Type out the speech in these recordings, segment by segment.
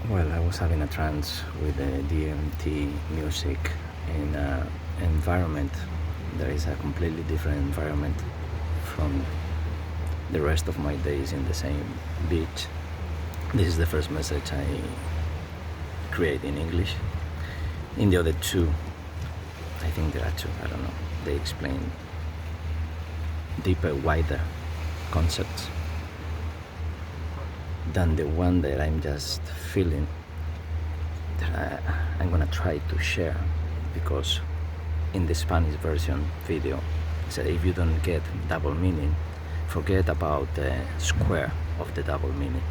Well, I was having a trance with the DMT music in an environment that is a completely different environment from the rest of my days in the same beach. This is the first message I create in English. In the other two, I think there are two, I don't know, they explain deeper, wider concepts than the one that I'm just feeling that I'm gonna try to share, because in the Spanish version video it said if you don't get double meaning, forget about the square of the double meaning.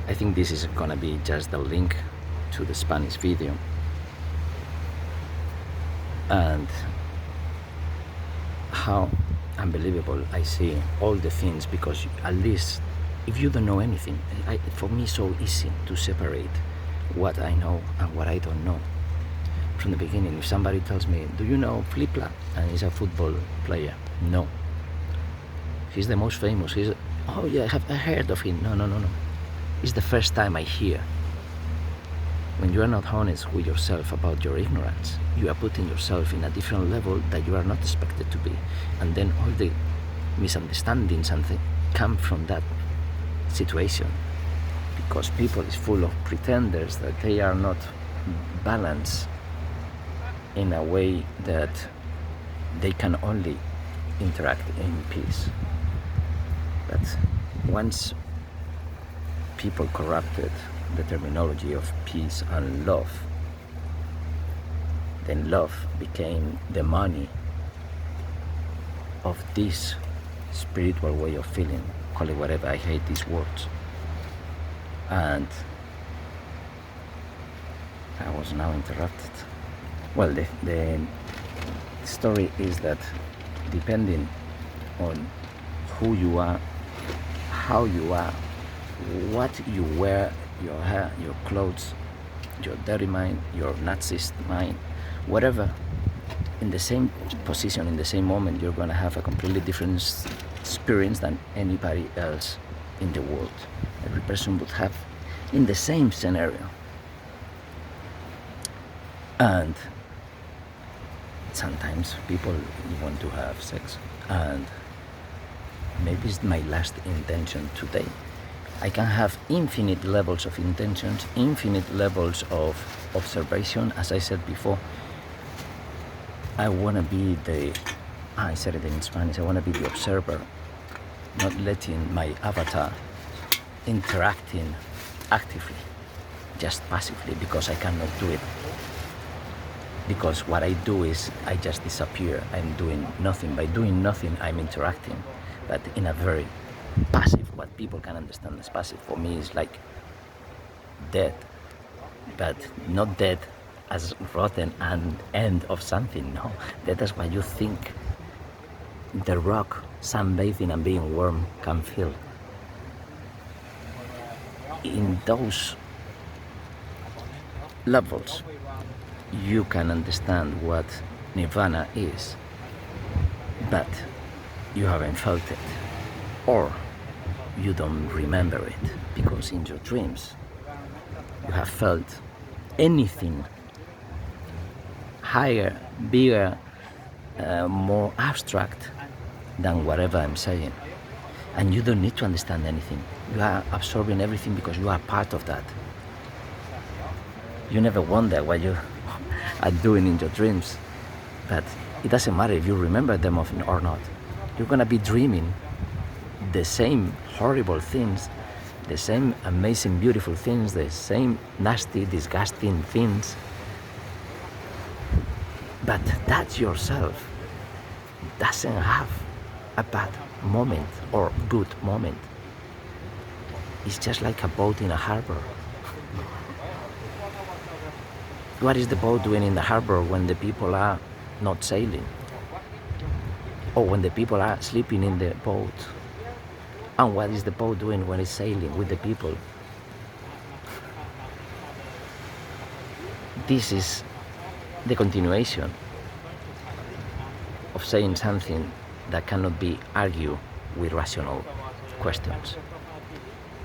I think this is gonna be just the link to the Spanish video, and how unbelievable I see all the things, because at least if you don't know anything, for me it's so easy to separate what I know and what I don't know from the beginning. If somebody tells me, do you know Flipla? And he's a football player. No. He's the most famous. Oh yeah, I heard of him. No. It's the first time I hear. When you are not honest with yourself about your ignorance, you are putting yourself in a different level that you are not expected to be. And then all the misunderstandings and things come from that situation, because people is full of pretenders that they are not balanced in a way that they can only interact in peace. But once people corrupted the terminology of peace and love, then love became the money of this spiritual way of feeling. Call it whatever, I hate these words. And I was now interrupted. Well, the story is that depending on who you are, how you are, what you wear, your hair, your clothes, your dirty mind, your Nazist mind, whatever, in the same position, in the same moment, you're going to have a completely different experience than anybody else in the world. Every person would have in the same scenario. And sometimes people want to have sex, and maybe it's my last intention today. I can have infinite levels of intentions, infinite levels of observation. As I said before, I want to be I said it in Spanish, I want to be the observer, not letting my avatar interacting actively, just passively, because I cannot do it. Because what I do is I just disappear. I'm doing nothing. By doing nothing, I'm interacting, but in a very passive, what people can understand as passive. For me, is like dead, but not dead as rotten and end of something. No, that is what you think the rock sunbathing and being warm can feel. In those levels, you can understand what nirvana is, but you haven't felt it, or you don't remember it, because in your dreams you have felt anything higher, bigger, more abstract than whatever I'm saying. And you don't need to understand anything. You are absorbing everything because you are part of that. You never wonder what you are doing in your dreams, but it doesn't matter if you remember them or not. You're gonna be dreaming the same horrible things, the same amazing, beautiful things, the same nasty, disgusting things. But that yourself doesn't have a bad moment or good moment. It's just like a boat in a harbor. What is the boat doing in the harbor when the people are not sailing? Or when the people are sleeping in the boat? And what is the boat doing when it's sailing with the people? This is the continuation of saying something that cannot be argued with rational questions.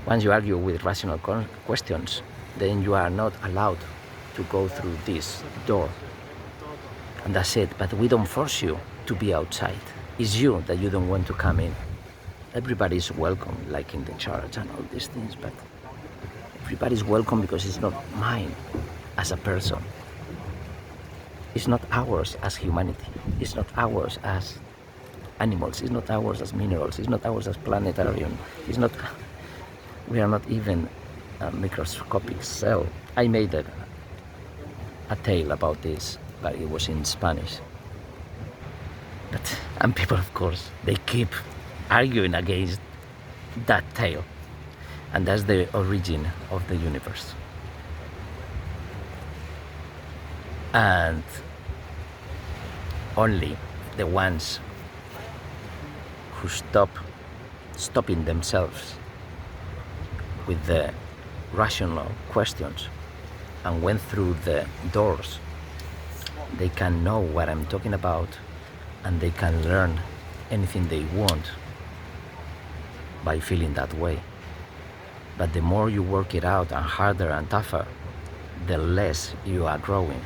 Once you argue with rational questions, then you are not allowed to go through this door. And that's it. But we don't force you to be outside. It's you that you don't want to come in. Everybody's welcome, like in the church and all these things, but everybody's welcome because it's not mine as a person. It's not ours as humanity. It's not ours as animals. It's not ours as minerals. It's not ours as planetarium. It's not. We are not even a microscopic cell. I made a tale about this, but it was in Spanish. And people, of course, they keep arguing against that tale. And that's the origin of the universe. And only the ones who stopping themselves with the rational questions and went through the doors, they can know what I'm talking about, and they can learn anything they want by feeling that way. But the more you work it out and harder and tougher, the less you are growing.